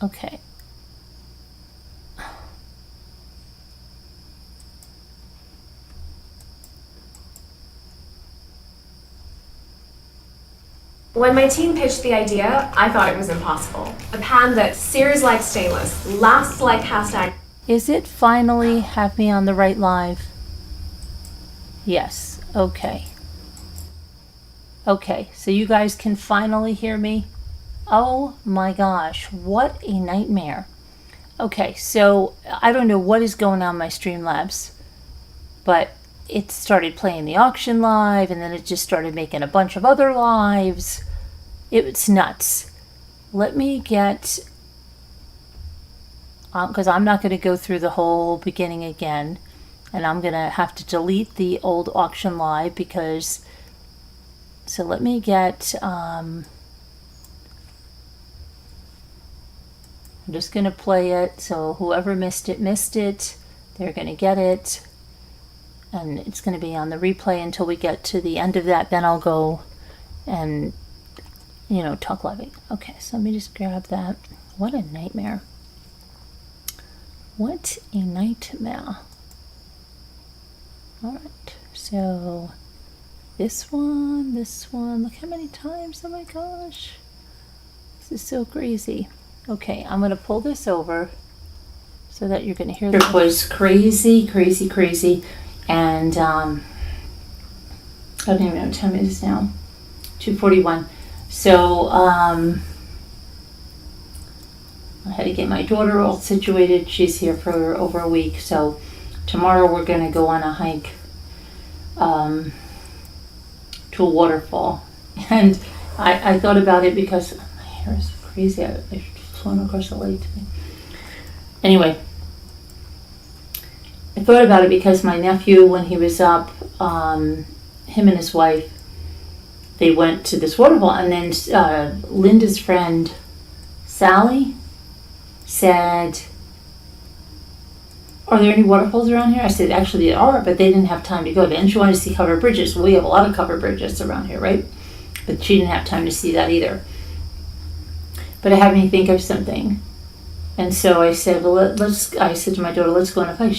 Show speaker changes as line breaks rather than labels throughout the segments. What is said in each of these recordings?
Okay.
When my team pitched the idea, I thought it was impossible. A pan that sears like stainless, lasts like cast iron.
Is it finally have me on the right live? Yes. Okay. Okay, so you guys can finally hear me? Oh my gosh, what a nightmare. Okay, so I don't know what is going on in my Streamlabs, but it started playing the auction live, and then it just started making a bunch of other lives. It's nuts. Let me get, because I'm not going to go through the whole beginning again, and I'm going to have to delete the old auction live because, so let me get, I'm just going to play it, so whoever missed it, they're going to get it. And it's going to be on the replay until we get to the end of that. Then I'll go and, you know, talk live. Okay, so let me just grab that. What a nightmare. What a nightmare. All right, so this one. Look how many times. Oh my gosh. This is so crazy. Okay, I'm going to pull this over so that you're going to hear. It was crazy. And I don't even know what time it is now. 2:41. So I had to get my daughter all situated. She's here for over a week. So tomorrow we're going to go on a hike to a waterfall. And I thought about it because my hair is crazy. I flown across the lake today. Anyway. I thought about it because my nephew, when he was up, him and his wife, they went to this waterfall, and then Linda's friend, Sally, said, are there any waterfalls around here? I said, actually there are, but they didn't have time to go. Then she wanted to see covered bridges. Well, we have a lot of covered bridges around here, right? But she didn't have time to see that either. But it had me think of something. And so I said, well, I said to my daughter, let's go on a hike.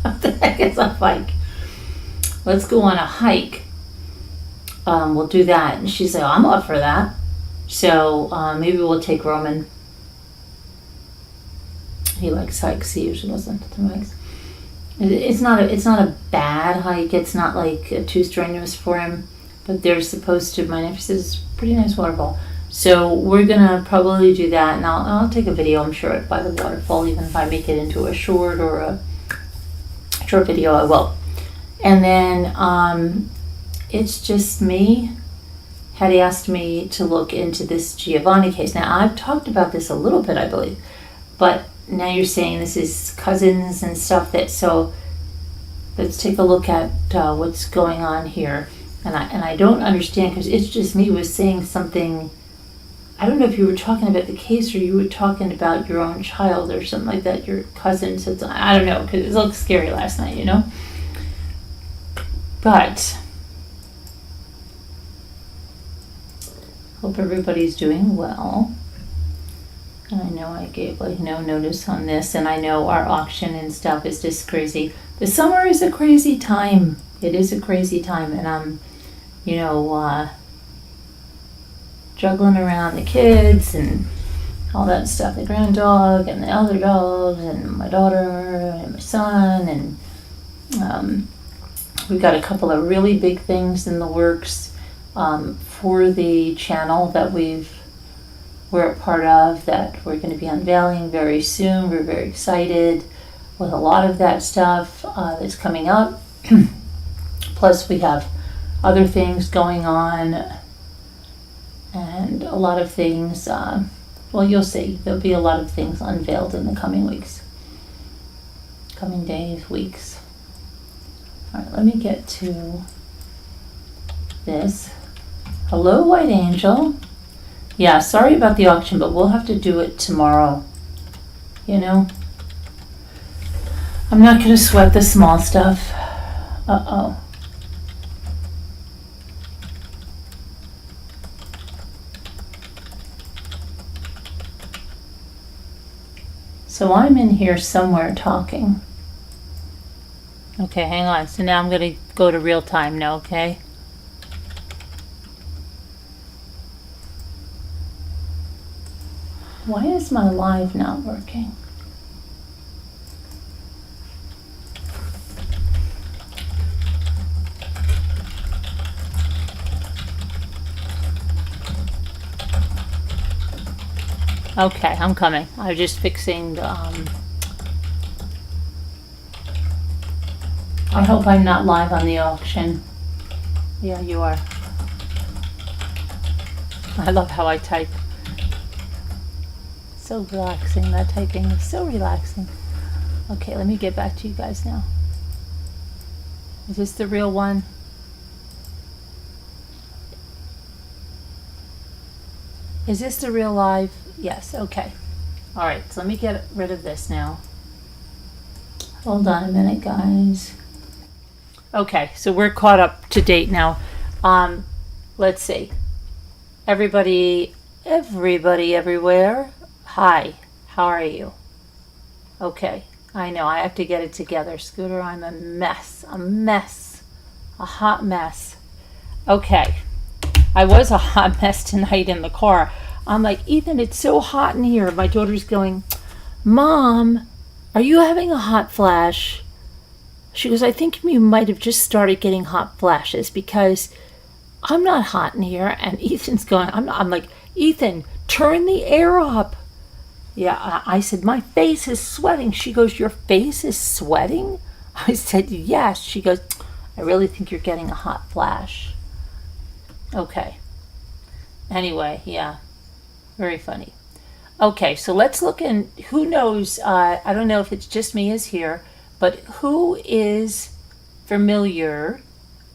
What the heck is a hike? Let's go on a hike. We'll do that. And she said, oh, I'm up for that. So maybe we'll take Roman. He likes hikes. He usually doesn't do hikes. It's not a bad hike. It's not like too strenuous for him. But they're supposed to. My nephew says it's a pretty nice waterfall. So we're gonna probably do that, and I'll take a video, I'm sure, by the waterfall, even if I make it into a short or a short video, I will. And then it's just me had asked me to look into this Giovanni case. Now I've talked about this a little bit, I believe, but now you're saying this is cousins and stuff. So let's take a look at what's going on here. And I don't understand, because it's just me was saying something. I don't know if you were talking about the case or you were talking about your own child or something like that, your cousin said something. I don't know, because it looked scary last night, you know? But hope everybody's doing well. And I know I gave no notice on this, and I know our auction and stuff is just crazy. The summer is a crazy time. It is a crazy time, and I'm, juggling around the kids and all that stuff, the grand dog and the other dogs and my daughter and my son, and we've got a couple of really big things in the works for the channel that we're a part of, that we're going to be unveiling very soon. We're very excited with a lot of that stuff that's coming up. Plus we have other things going on, and a lot of things, well, you'll see. There'll be a lot of things unveiled in the coming weeks. Coming days, weeks. All right, let me get to this. Hello, White Angel. Yeah, sorry about the auction, but we'll have to do it tomorrow. I'm not going to sweat the small stuff. Uh-oh. So I'm in here somewhere talking. Okay, hang on. So now I'm going to go to real time now, okay? Why is my live not working? Okay, I'm coming. I'm just fixing the, I hope I'm not live on the auction. Yeah, you are. I love how I type. So relaxing. That typing is so relaxing. Okay, let me get back to you guys now. Is this the real one? Is this the real live? Yes, okay. All right, so let me get rid of this now. Hold on a minute, guys. Okay, so we're caught up to date now. Let's see. Everybody everywhere. Hi, how are you? Okay, I know, I have to get it together. Scooter, I'm a mess, a hot mess. Okay, I was a hot mess tonight in the car. I'm like, Ethan, it's so hot in here. My daughter's going, Mom, are you having a hot flash? She goes, I think you might have just started getting hot flashes because I'm not hot in here. And Ethan's going, I'm like, Ethan, turn the air up. Yeah, I said, my face is sweating. She goes, your face is sweating? I said, yes. She goes, I really think you're getting a hot flash. Okay. Anyway, yeah, very funny. Okay, so let's look in, who knows, I don't know if it's just me is here, but who is familiar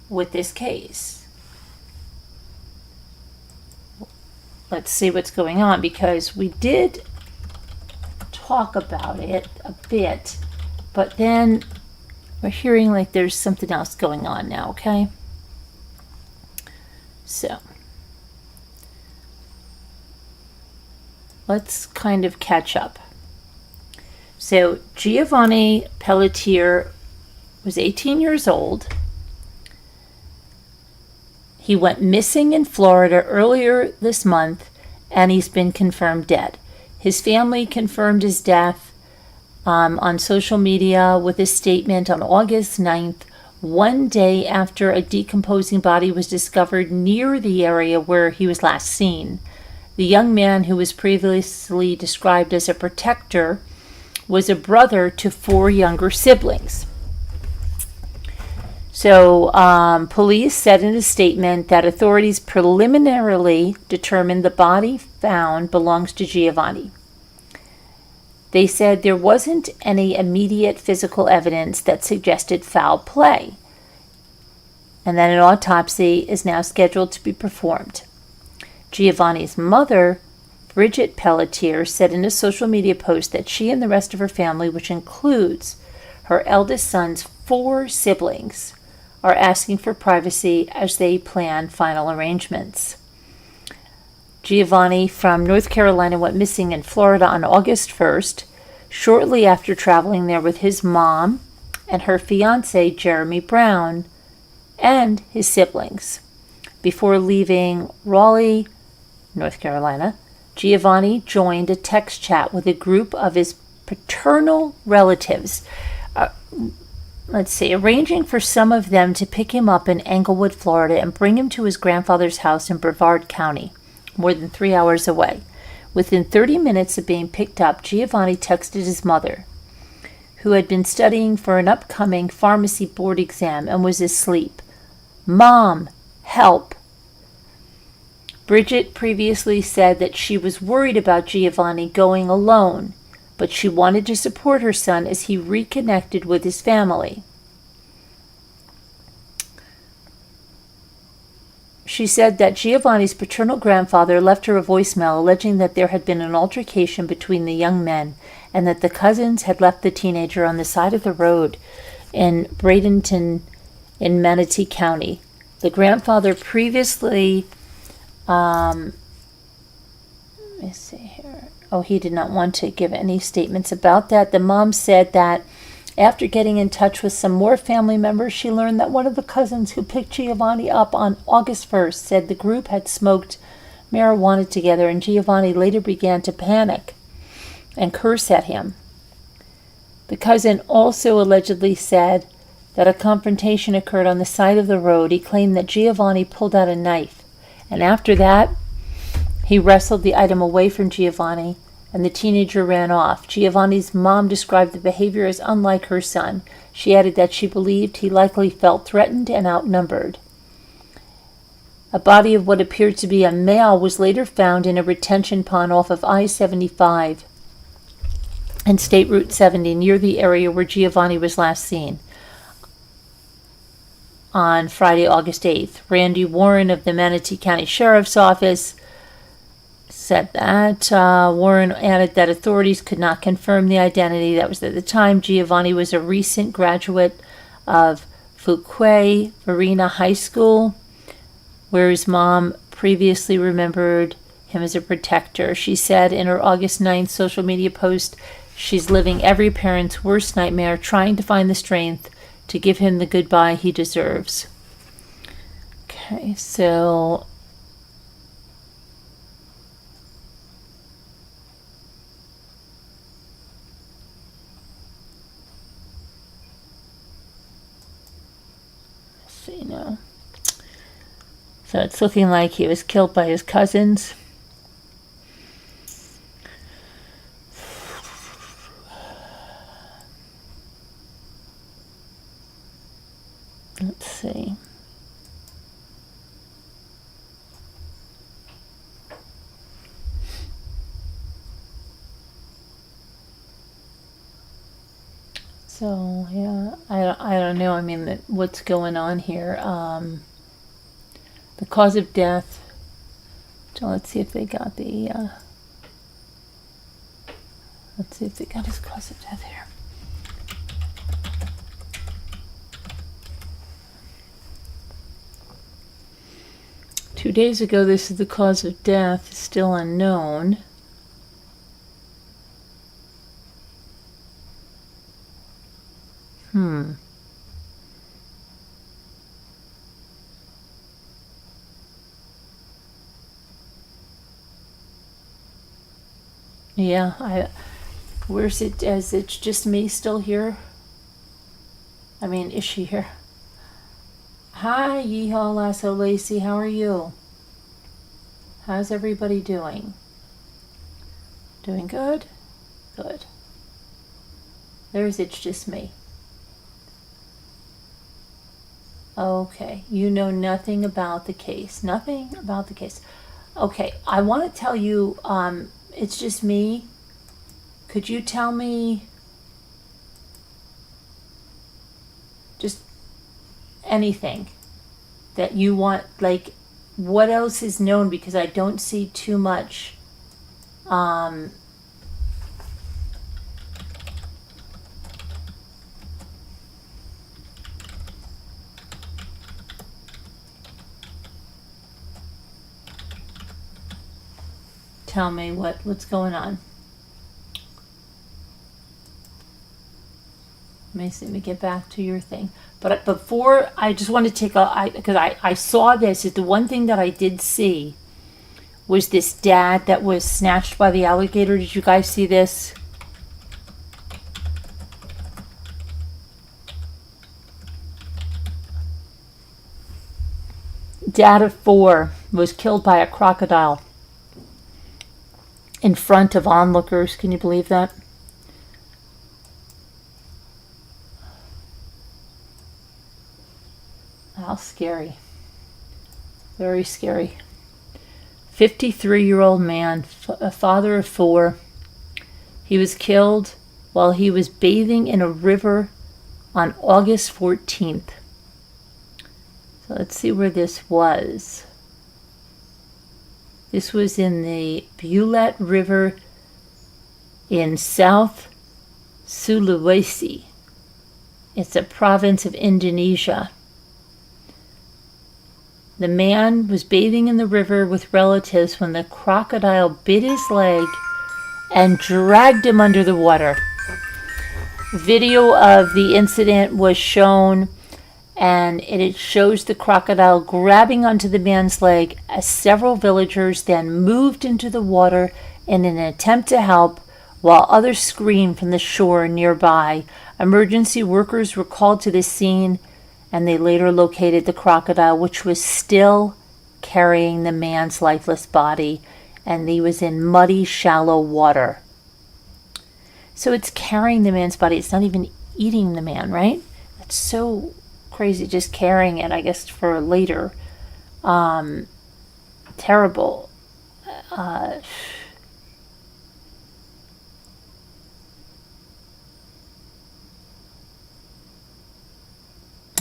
with this case? Let's see what's going on, because we did talk about it a bit, but then we're hearing like there's something else going on now, okay? So let's kind of catch up. So Giovanni Pelletier was 18 years old. He went missing in Florida earlier this month, and he's been confirmed dead. His family confirmed his death on social media with a statement on August 9th, one day after a decomposing body was discovered near the area where he was last seen. The young man, who was previously described as a protector, was a brother to 4 younger siblings. So police said in a statement that authorities preliminarily determined the body found belongs to Giovanni. They said there wasn't any immediate physical evidence that suggested foul play, and that an autopsy is now scheduled to be performed. Giovanni's mother, Bridget Pelletier, said in a social media post that she and the rest of her family, which includes her eldest son's 4 siblings, are asking for privacy as they plan final arrangements. Giovanni from North Carolina went missing in Florida on August 1st, shortly after traveling there with his mom and her fiancé, Jeremy Brown, and his siblings. Before leaving Raleigh, North Carolina, Giovanni joined a text chat with a group of his paternal relatives, arranging for some of them to pick him up in Englewood, Florida, and bring him to his grandfather's house in Brevard County, more than 3 hours away. Within 30 minutes of being picked up, Giovanni texted his mother, who had been studying for an upcoming pharmacy board exam and was asleep. Mom, help. Bridget previously said that she was worried about Giovanni going alone, but she wanted to support her son as he reconnected with his family. She said that Giovanni's paternal grandfather left her a voicemail alleging that there had been an altercation between the young men and that the cousins had left the teenager on the side of the road in Bradenton in Manatee County. The grandfather previously, let me see here. Oh, he did not want to give any statements about that. The mom said that after getting in touch with some more family members, she learned that one of the cousins who picked Giovanni up on August 1st said the group had smoked marijuana together, and Giovanni later began to panic and curse at him. The cousin also allegedly said that a confrontation occurred on the side of the road. He claimed that Giovanni pulled out a knife, and after that, he wrestled the item away from Giovanni, and the teenager ran off. Giovanni's mom described the behavior as unlike her son. She added that she believed he likely felt threatened and outnumbered. A body of what appeared to be a male was later found in a retention pond off of I-75 and State Route 70 near the area where Giovanni was last seen on Friday, August 8th. Randy Warren of the Manatee County Sheriff's Office said that. Warren added that authorities could not confirm the identity. That was at the time. Giovanni was a recent graduate of Fuquay Varina High School, where his mom previously remembered him as a protector. She said in her August 9th social media post, she's living every parent's worst nightmare, trying to find the strength to give him the goodbye he deserves. Okay, so let's see now. So it's looking like he was killed by his cousins. Let's see. So yeah, I don't know. I mean, what's going on here? The cause of death. So let's see if they got the. Let's see if they got his cause of death here. Two days ago, this is the cause of death, still unknown. Yeah, where's it? As it's just me still here? I mean, is she here? Hi, Yeehaw Lasso Lacey, how are you? How's everybody doing? Doing good? Good. There's It's Just Me. Okay, you know nothing about the case. Nothing about the case. Okay, I want to tell you, It's Just Me. Could you tell me just anything that you want, like what else is known, because I don't see too much tell me what's going on. Let me get back to your thing. But before, I just want to take because I saw this. The one thing that I did see was this dad that was snatched by the alligator. Did you guys see this? Dad of 4 was killed by a crocodile in front of onlookers. Can you believe that? How scary. Very scary. 53-year-old man, a father of 4. He was killed while he was bathing in a river on August 14th. So let's see where this was. This was in the Bulet River in South Sulawesi. It's a province of Indonesia. The man was bathing in the river with relatives when the crocodile bit his leg and dragged him under the water. Video of the incident was shown, and it shows the crocodile grabbing onto the man's leg as several villagers then moved into the water in an attempt to help, while others screamed from the shore nearby. Emergency workers were called to the scene, and they later located the crocodile, which was still carrying the man's lifeless body, and he was in muddy, shallow water. So it's carrying the man's body. It's not even eating the man, right? That's so crazy, just carrying it, I guess, for later. Terrible. I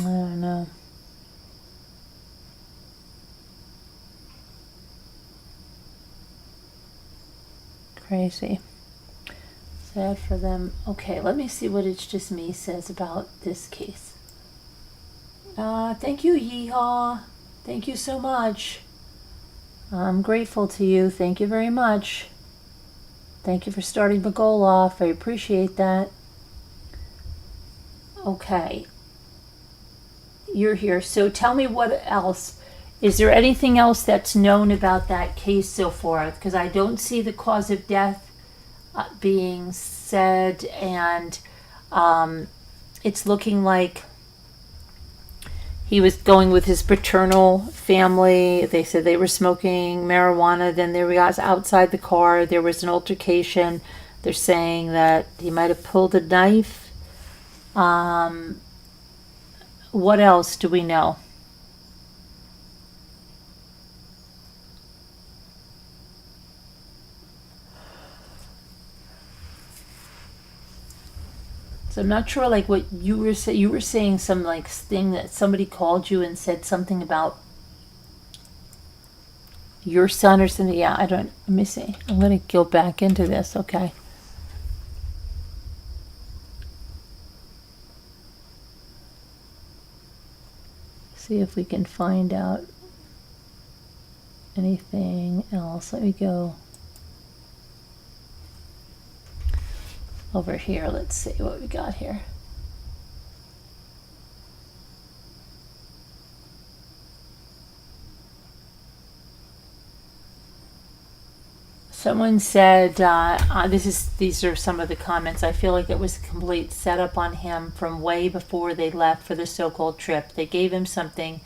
don't know. Crazy. Sad for them. Okay, let me see what It's Just Me says about this case. Thank you, Yeehaw. Thank you so much. I'm grateful to you. Thank you very much. Thank you for starting the goal off. I appreciate that. Okay. You're here. So tell me what else. Is there anything else that's known about that case so far? Because I don't see the cause of death being said, and it's looking like he was going with his paternal family. They said they were smoking marijuana. Then there was outside the car. There was an altercation. They're saying that he might have pulled a knife. What else do we know? So I'm not sure, like, what you were saying. You were saying some, like, thing that somebody called you and said something about your son or something. Yeah, I don't. Let me see. I'm going to go back into this. Okay. See if we can find out anything else. Let me go over here. Let's see what we got here. Someone said, these are some of the comments. I feel like it was a complete setup on him from way before they left for the so-called trip. They gave him something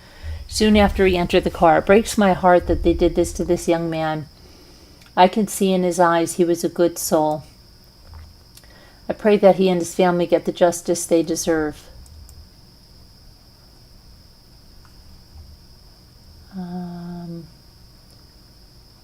soon after he entered the car. It breaks my heart that they did this to this young man. I could see in his eyes he was a good soul. I pray that he and his family get the justice they deserve.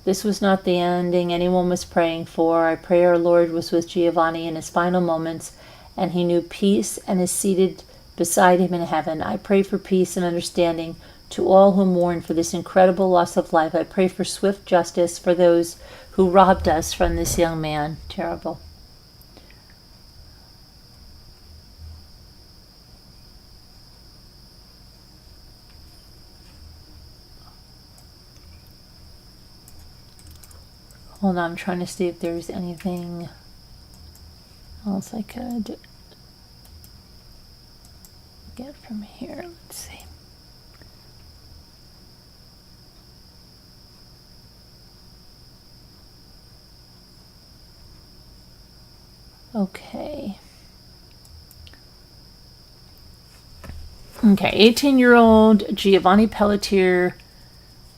This was not the ending anyone was praying for. I pray our Lord was with Giovanni in his final moments, and he knew peace and is seated beside him in heaven. I pray for peace and understanding to all who mourn for this incredible loss of life. I pray for swift justice for those who robbed us from this young man. Terrible. Hold on, I'm trying to see if there's anything else I could get from here. Let's see. Okay. Okay, 18-year-old Giovanni Pelletier.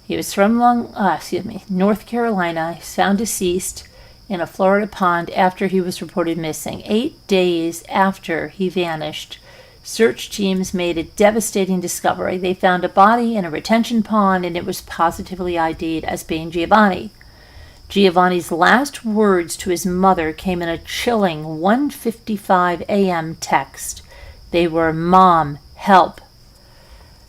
He was from North Carolina. He's found deceased in a Florida pond after he was reported missing. 8 days after he vanished, search teams made a devastating discovery. They found a body in a retention pond, and it was positively ID'd as being Giovanni. Giovanni's last words to his mother came in a chilling 1:55 a.m. text. They were, "Mom, help."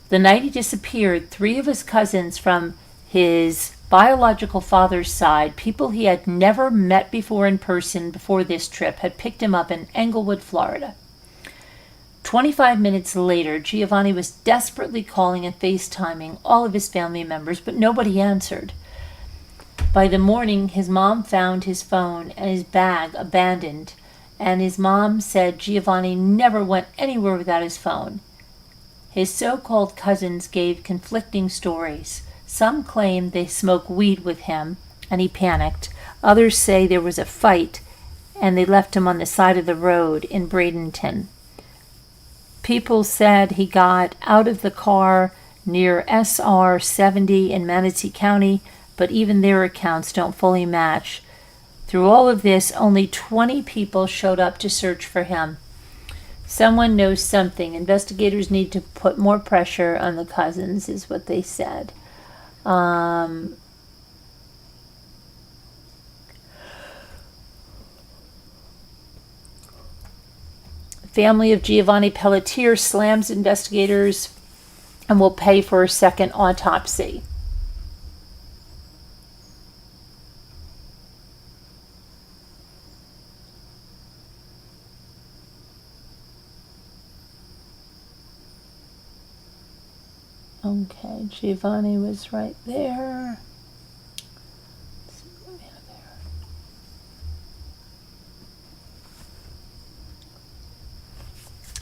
The night he disappeared, 3 of his cousins from his biological father's side, people he had never met before in person before this trip, had picked him up in Englewood, Florida. 25 minutes later, Giovanni was desperately calling and FaceTiming all of his family members, but nobody answered. By the morning, his mom found his phone and his bag abandoned, and his mom said Giovanni never went anywhere without his phone. His so-called cousins gave conflicting stories. Some claim they smoked weed with him and he panicked. Others say there was a fight and they left him on the side of the road in Bradenton. People said he got out of the car near SR 70 in Manatee County, but even their accounts don't fully match. Through all of this, only 20 people showed up to search for him. Someone knows something. Investigators need to put more pressure on the cousins, is what they said. Family of Giovanni Pelletier slams investigators and will pay for a second autopsy. Okay, Giovanni was right there.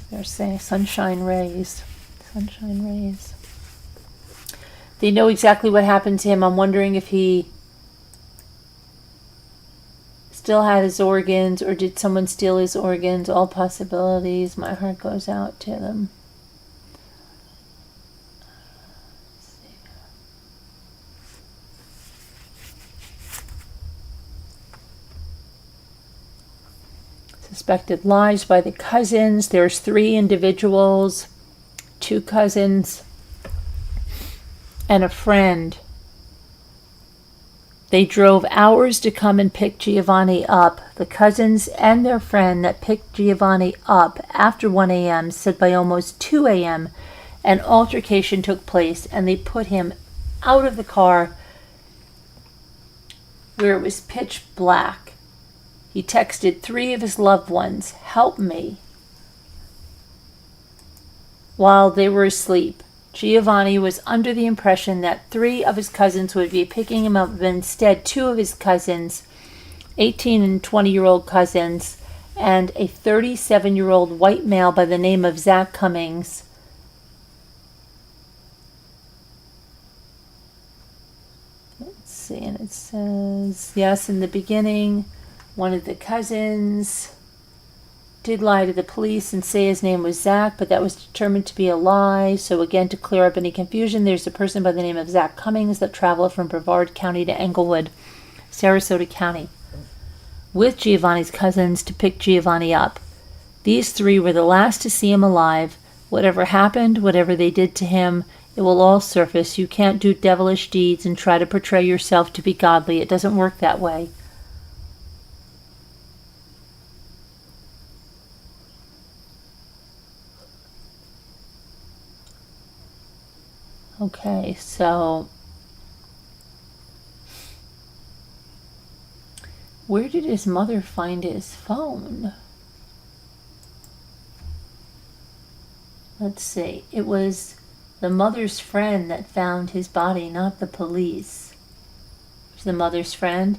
They're saying sunshine rays. Sunshine rays. They know exactly what happened to him. I'm wondering if he still had his organs or did someone steal his organs. All possibilities. My heart goes out to them. Suspected lies by the cousins. There's 3 individuals, 2 cousins, and a friend. They drove hours to come and pick Giovanni up. The cousins and their friend that picked Giovanni up after 1 a.m. said by almost 2 a.m. an altercation took place and they put him out of the car where it was pitch black. He texted 3 of his loved ones, "Help me," while they were asleep. Giovanni was under the impression that 3 of his cousins would be picking him up, but instead 2 of his cousins, 18 and 20-year-old cousins, and a 37-year-old white male by the name of Zach Cummings. Let's see, and it says, yes, in the beginning, one of the cousins did lie to the police and say his name was Zach, but that was determined to be a lie. So again, to clear up any confusion, there's a person by the name of Zach Cummings that traveled from Brevard County to Englewood, Sarasota County, with Giovanni's cousins to pick Giovanni up. These 3 were the last to see him alive. Whatever happened, whatever they did to him, it will all surface. You can't do devilish deeds and try to portray yourself to be godly. It doesn't work that way. Okay, so where did his mother find his phone? Let's see. It was the mother's friend that found his body, not the police. It was the mother's friend.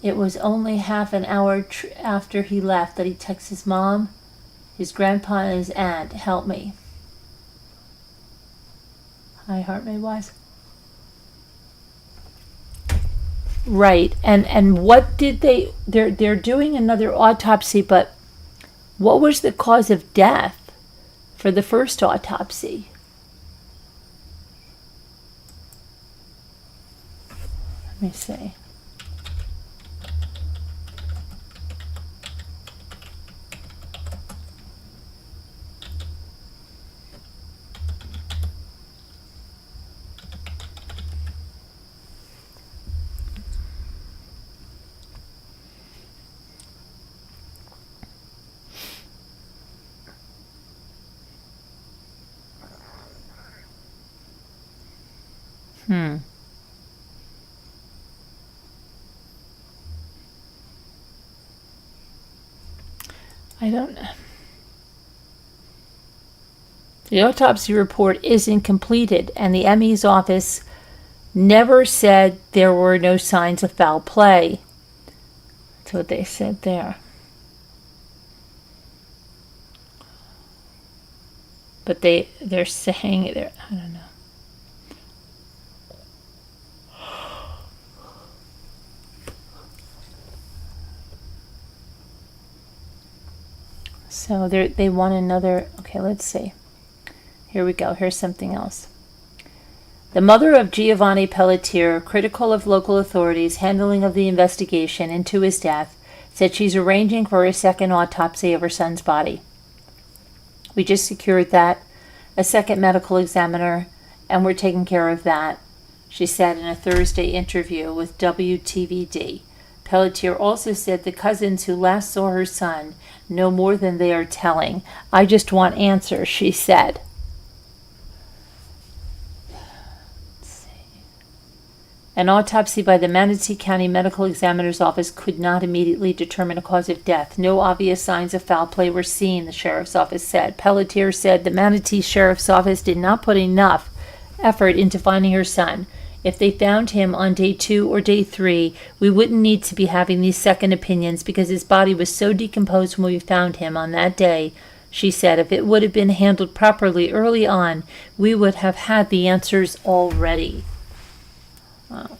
It was only half an hour after he left that he texted his mom, his grandpa, and his aunt, "Help me." Hi, Heart Made Wise. Right, and what did they're doing another autopsy, but what was the cause of death for the first autopsy? Let me see. I don't know. The autopsy report isn't completed, and the ME's office never said there were no signs of foul play. That's what they said there. But they're saying there, I don't know. So they want another. Okay, let's see. Here we go. Here's something else. The mother of Giovanni Pelletier, critical of local authorities' handling of the investigation into his death, said she's arranging for a second autopsy of her son's body. We just secured that, a second medical examiner, and we're taking care of that, she said in a Thursday interview with WTVD. Pelletier also said the cousins who last saw her son know more than they are telling. I just want answers, she said. An autopsy by the Manatee County Medical Examiner's Office could not immediately determine a cause of death. No obvious signs of foul play were seen, the sheriff's office said. Pelletier said the Manatee Sheriff's Office did not put enough effort into finding her son. If they found him on day 2 or day 3, we wouldn't need to be having these second opinions because his body was so decomposed when we found him on that day, she said. If it would have been handled properly early on, we would have had the answers already. Wow.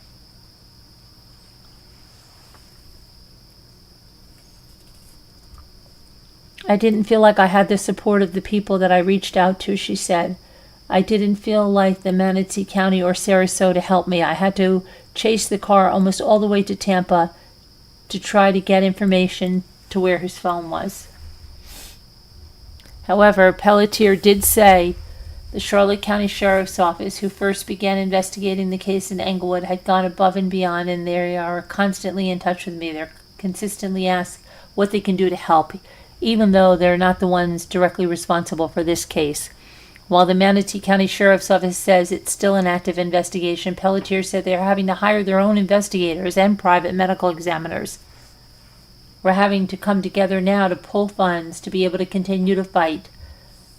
I didn't feel like I had the support of the people that I reached out to, she said. I didn't feel like the Manatee County or Sarasota helped me. I had to chase the car almost all the way to Tampa to try to get information to where his phone was. However, Pelletier did say the Charlotte County Sheriff's Office, who first began investigating the case in Englewood, had gone above and beyond, and they are constantly in touch with me. They're consistently asked what they can do to help, even though they're not the ones directly responsible for this case. While the Manatee County Sheriff's Office says it's still an active investigation, Pelletier said they're having to hire their own investigators and private medical examiners. We're having to come together now to pull funds to be able to continue to fight.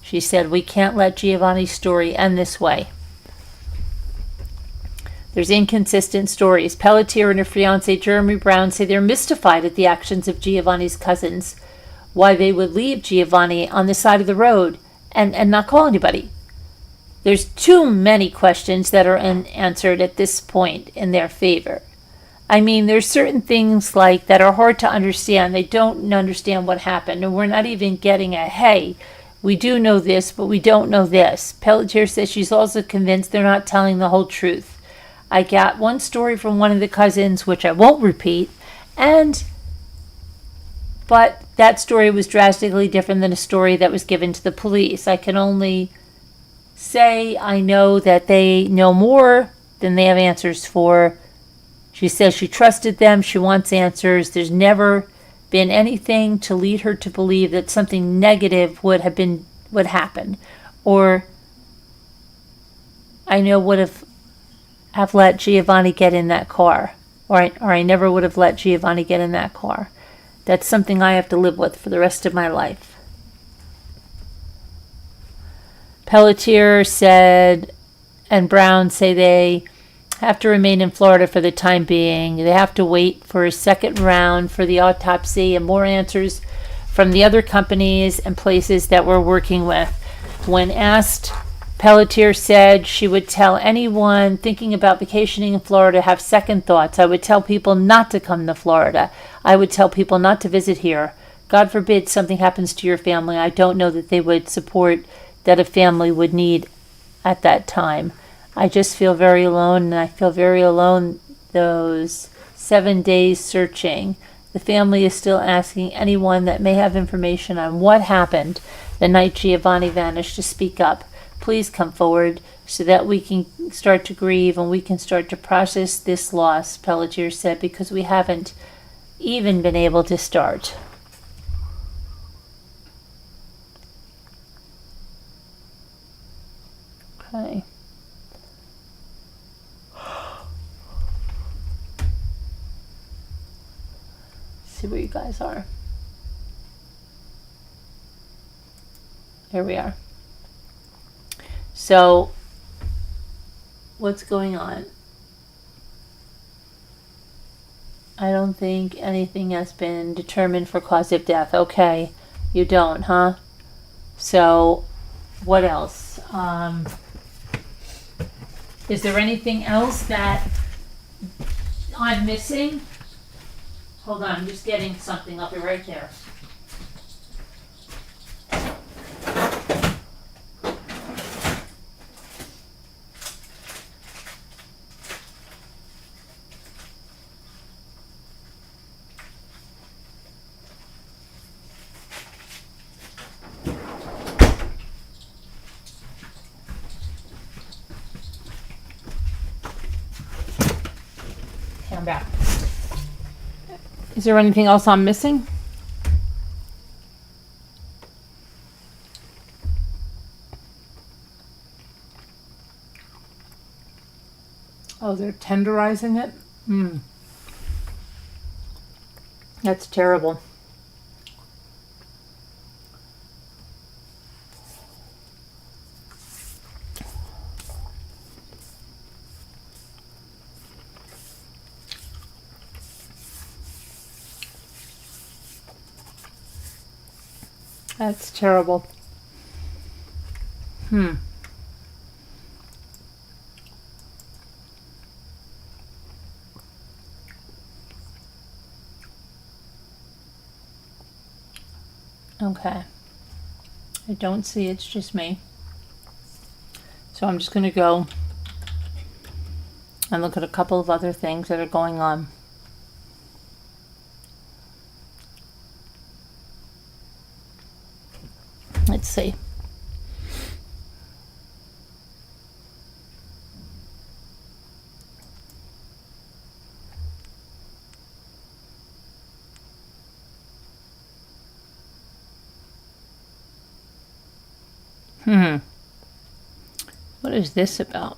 She said, we can't let Giovanni's story end this way. There's inconsistent stories. Pelletier and her fiancé Jeremy Brown say they're mystified at the actions of Giovanni's cousins, why they would leave Giovanni on the side of the road and not call anybody. There's too many questions that are unanswered at this point in their favor. I mean, there's certain things like that are hard to understand. They don't understand what happened, and we're not even getting a, hey, we do know this, but we don't know this. Pelletier says she's also convinced they're not telling the whole truth. I got one story from one of the cousins, which I won't repeat, but that story was drastically different than a story that was given to the police. I can only say I know that they know more than they have answers for. She says she trusted them. She wants answers. There's never been anything to lead her to believe that something negative would happen, or I know would have let Giovanni get in that car, or I never would have let Giovanni get in that car. That's something I have to live with for the rest of my life. Pelletier said, and Brown say they have to remain in Florida for the time being. They have to wait for a second round for the autopsy and more answers from the other companies and places that we're working with. When asked, Pelletier said she would tell anyone thinking about vacationing in Florida have second thoughts. I would tell people not to come to Florida. I would tell people not to visit here. God forbid something happens to your family. I don't know that they would support that a family would need at that time. I just feel very alone, and I feel very alone those 7 days searching. The family is still asking anyone that may have information on what happened the night Giovanni vanished to speak up. Please come forward so that we can start to grieve and we can start to process this loss, Pelletier said, because we haven't even been able to start. Okay. See where you guys are. Here we are. So, what's going on? I don't think anything has been determined for cause of death. Okay, you don't, huh? So, what else? Is there anything else that I'm missing? Hold on, I'm just getting something. I'll be right there. Okay, I'm back. Is there anything else I'm missing? Oh, they're tenderizing it? That's terrible. That's terrible. Okay. I don't see it's just me. So I'm just going to go and look at a couple of other things that are going on. Let's see. What is this about?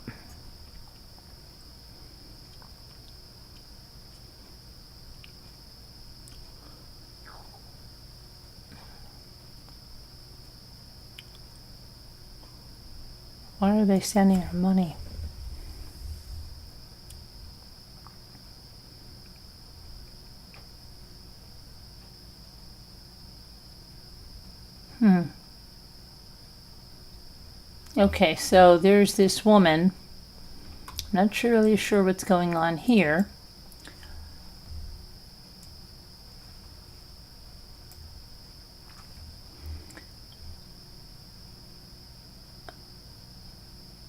Why are they sending her money? Okay, so there's this woman. I'm not really sure what's going on here.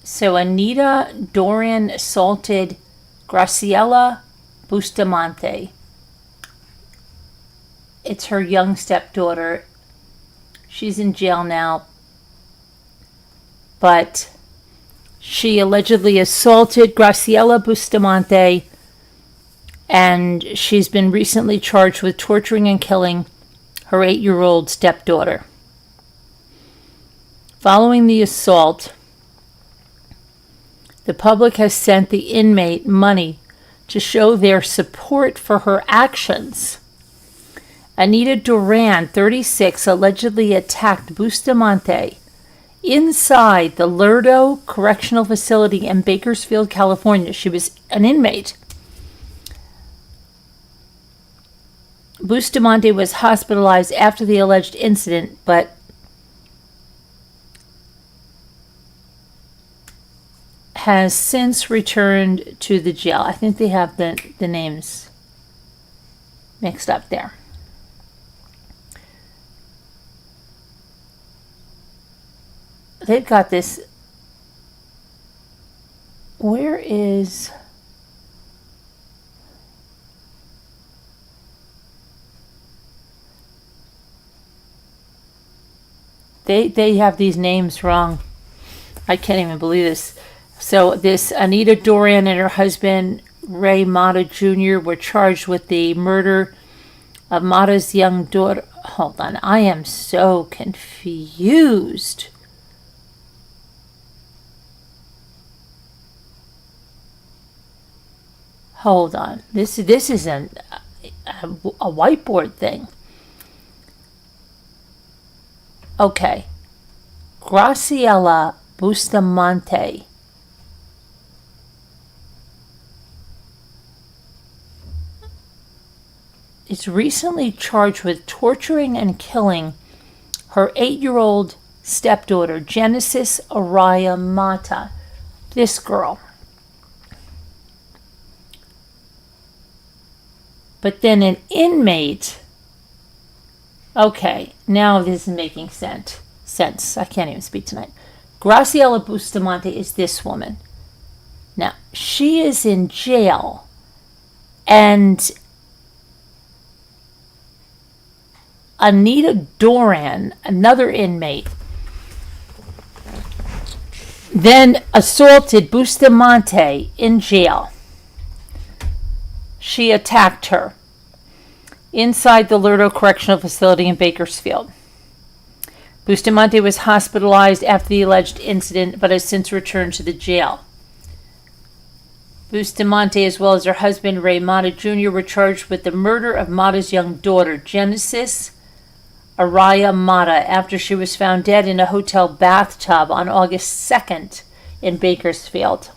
So Anita Doran assaulted Graciela Bustamante. It's her young stepdaughter. She's in jail now. But she allegedly assaulted Graciela Bustamante, and she's been recently charged with torturing and killing her 8-year-old stepdaughter. Following the assault, the public has sent the inmate money to show their support for her actions. Anita Duran, 36, allegedly attacked Bustamante inside the Lerdo Correctional Facility in Bakersfield, California. She was an inmate. Bustamante was hospitalized after the alleged incident, but has since returned to the jail. I think they have the names mixed up there. They've got this. Where is... They have these names wrong. I can't even believe this. So this Anita Doran and her husband Ray Mata Jr. were charged with the murder of Mata's young daughter. Hold on, I am so confused. Hold on, this is a whiteboard thing. Okay, Graciela Bustamante. is recently charged with torturing and killing her 8-year-old stepdaughter, Genesis Araya Mata. This girl. But then an inmate. Okay, now this is making sense. I can't even speak tonight. Graciela Bustamante is this woman. Now, she is in jail, and Anita Doran, another inmate, then assaulted Bustamante in jail. She attacked her inside the Lerdo Correctional Facility in Bakersfield. Bustamante was hospitalized after the alleged incident, but has since returned to the jail. Bustamante, as well as her husband, Ray Mata Jr., were charged with the murder of Mata's young daughter, Genesis Araya Mata, after she was found dead in a hotel bathtub on August 2nd in Bakersfield.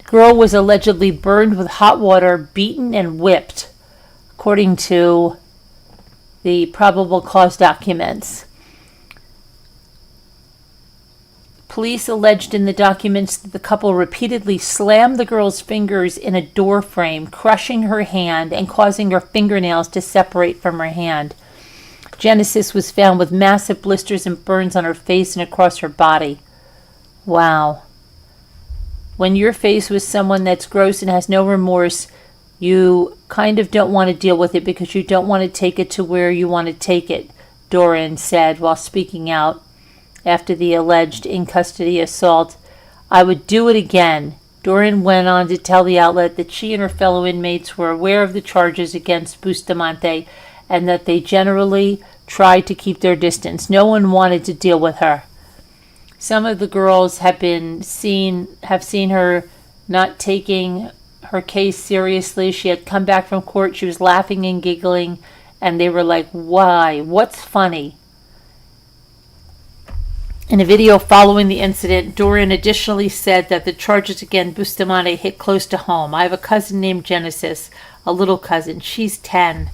Girl was allegedly burned with hot water, beaten, and whipped, according to the probable cause documents. Police alleged in the documents that the couple repeatedly slammed the girl's fingers in a door frame, crushing her hand and causing her fingernails to separate from her hand. Genesis was found with massive blisters and burns on her face and across her body. Wow. When you're faced with someone that's gross and has no remorse, you kind of don't want to deal with it because you don't want to take it to where you want to take it, Doran said while speaking out after the alleged in-custody assault. I would do it again. Doran went on to tell the outlet that she and her fellow inmates were aware of the charges against Bustamante and that they generally tried to keep their distance. No one wanted to deal with her. Some of the girls have seen her not taking her case seriously. She had come back from court. She was laughing and giggling, and they were like, why? What's funny? In a video following the incident, Doran additionally said that the charges against Bustamante hit close to home. I have a cousin named Genesis, a little cousin. She's 10.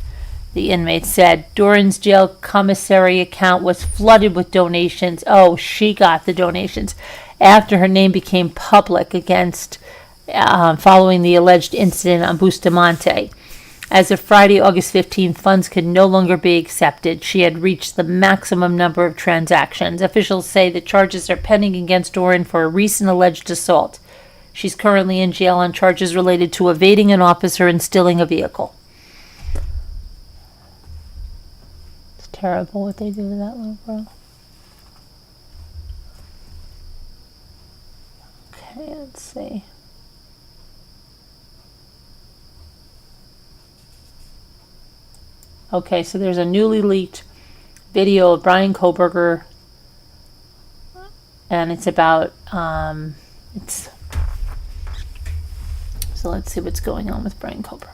The inmate said. Doran's jail commissary account was flooded with donations. Oh, she got the donations after her name became public following the alleged incident on Bustamante. As of Friday, August 15th, funds could no longer be accepted. She had reached the maximum number of transactions. Officials say the charges are pending against Doran for a recent alleged assault. She's currently in jail on charges related to evading an officer and stealing a vehicle. Terrible what they do to that little girl. Okay, let's see. Okay, so there's a newly leaked video of Brian Koberger, and it's about so let's see what's going on with Brian Koberger.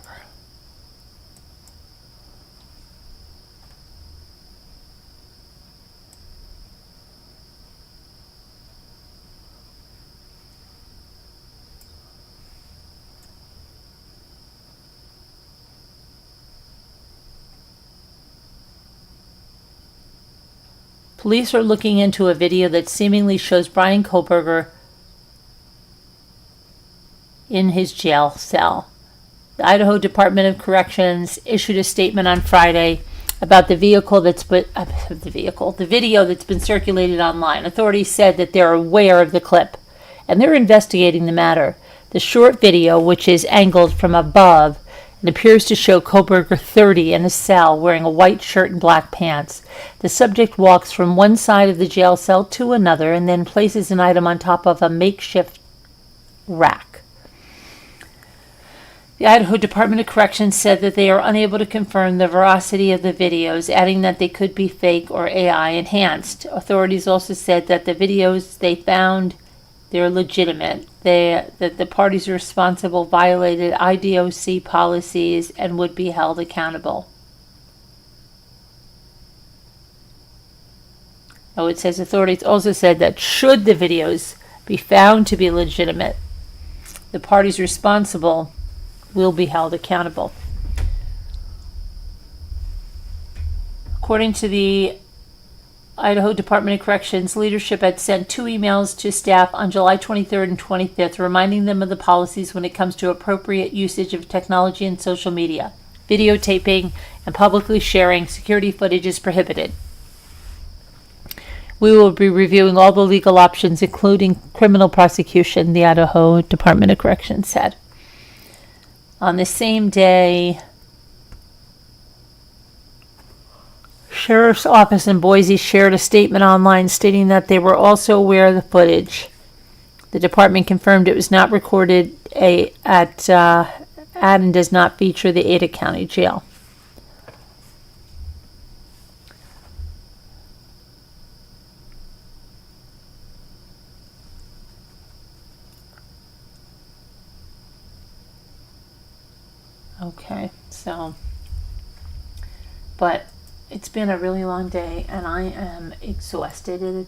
Police are looking into a video that seemingly shows Brian Koberger in his jail cell. The Idaho Department of Corrections issued a statement on Friday about the video that's been circulated online. Authorities said that they're aware of the clip and they're investigating the matter. The short video, which is angled from above, and appears to show Koberger 30 in a cell wearing a white shirt and black pants. The subject walks from one side of the jail cell to another and then places an item on top of a makeshift rack. The Idaho Department of Corrections said that they are unable to confirm the veracity of the videos, adding that they could be fake or AI enhanced. Authorities also said that the videos they found, they're legitimate. That the parties responsible violated IDOC policies and would be held accountable. Oh, it says authorities also said that should the videos be found to be legitimate, the parties responsible will be held accountable. According to the Idaho Department of Corrections, leadership had sent 2 emails to staff on July 23rd and 25th, reminding them of the policies when it comes to appropriate usage of technology and social media. Videotaping and publicly sharing security footage is prohibited. We will be reviewing all the legal options, including criminal prosecution, the Idaho Department of Corrections said. On the same day, Sheriff's Office in Boise shared a statement online stating that they were also aware of the footage. The department confirmed it was not recorded at and does not feature the Ada County Jail. Okay, so, but it's been a really long day and I am exhausted.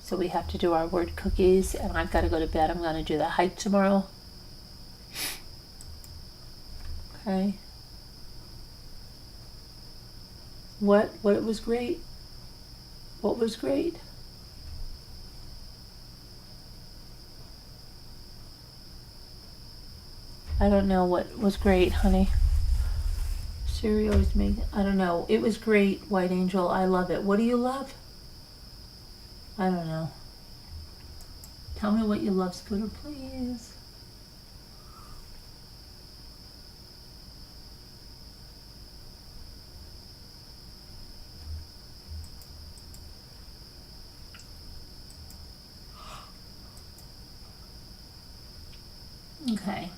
So we have to do our word cookies and I've got to go to bed. I'm going to do the hike tomorrow. Okay. What was great? What was great? I don't know what was great, honey. Siri always makes, I don't know. It was great, White Angel. I love it. What do you love? I don't know. Tell me what you love, Scooter, please. Okay.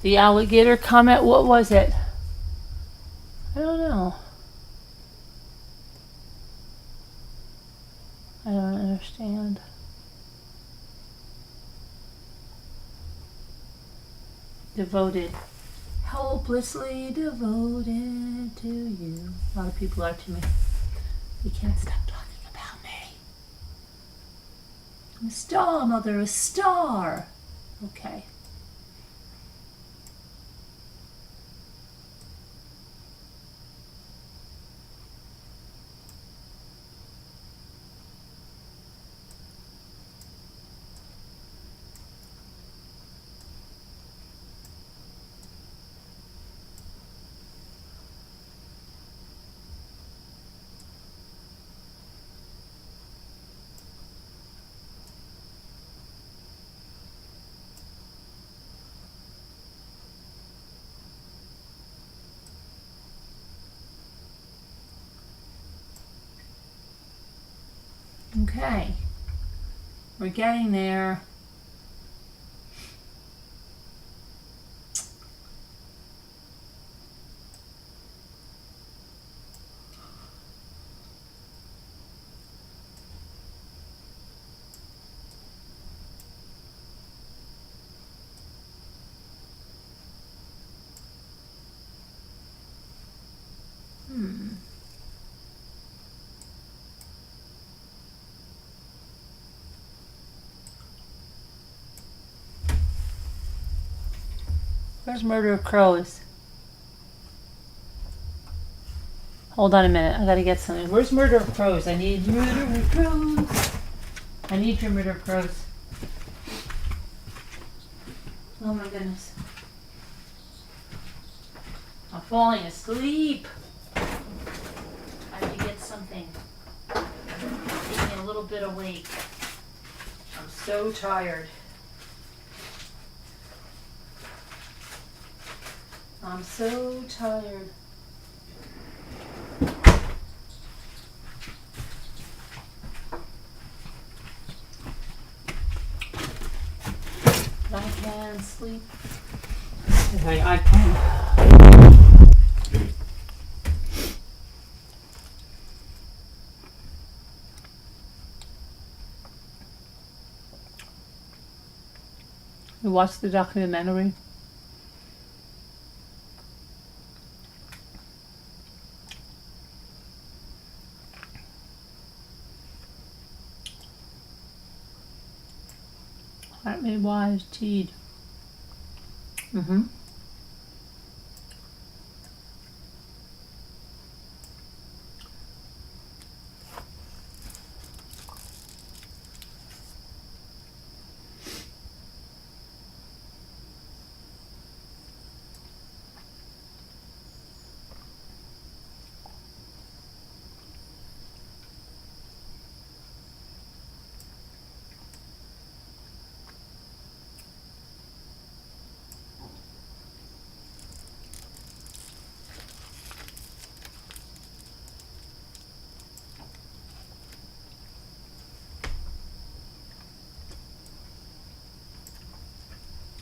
The alligator comment, what was it? I don't know. I don't understand. Devoted. Hopelessly devoted to you. A lot of people are to me. You can't stop talking about me. I'm a star, mother, a star. Okay. Okay. We're getting there. Where's Murder of Crows? Hold on a minute. I gotta get something. Where's Murder of Crows? I need Murder of Crows. I need your Murder of Crows. Oh my goodness. I'm falling asleep. I have to get something. Keep me a little bit awake. I'm so tired. I'm so tired. sleep?
I can. You watched the documentary? Heart made wise, teed.
Mm-hmm.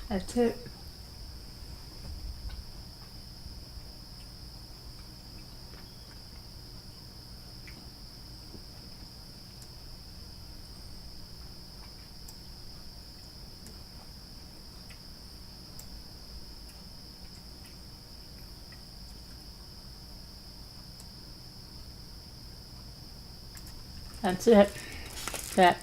That's it. That's it. That.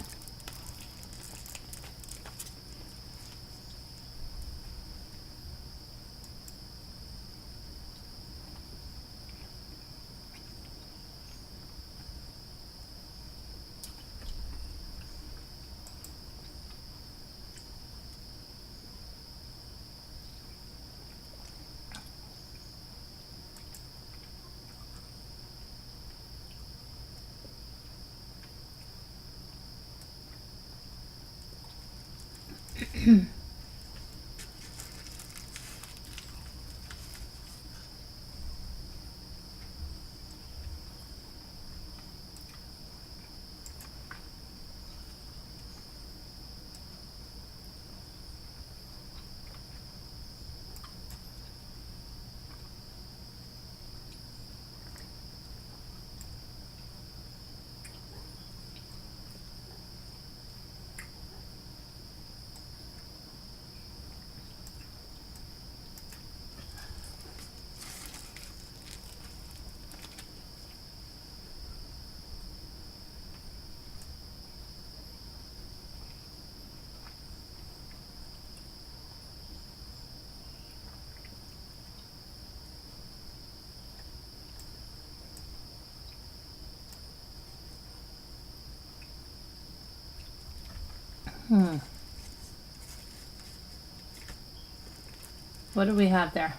What do we have there?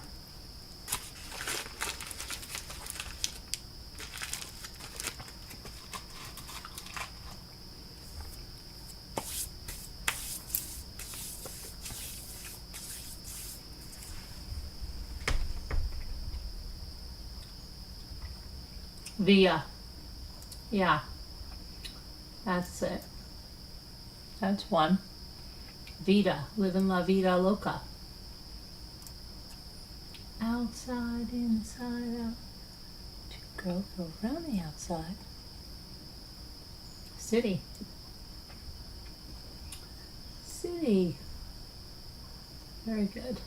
Via. Yeah. That's it. That's one. Vida. Living la vida loca. Outside, inside, out. To go around the outside. City. City. Very good.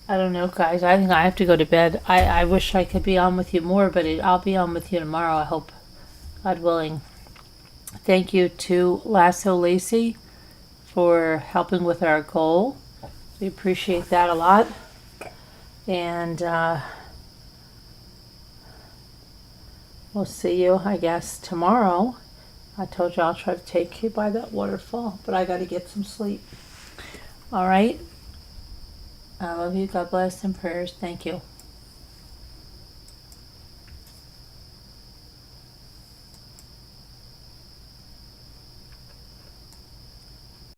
I don't know, guys. I think I have to go to bed. I wish I could be on with you more, but I'll be on with you tomorrow, I hope. God willing. Thank you to Lasso Lacey for helping with our goal. We appreciate that a lot. And we'll see you, I guess, tomorrow. I told you I'll try to take you by that waterfall, but I got to get some sleep. All right. I love you. God bless and prayers. Thank you.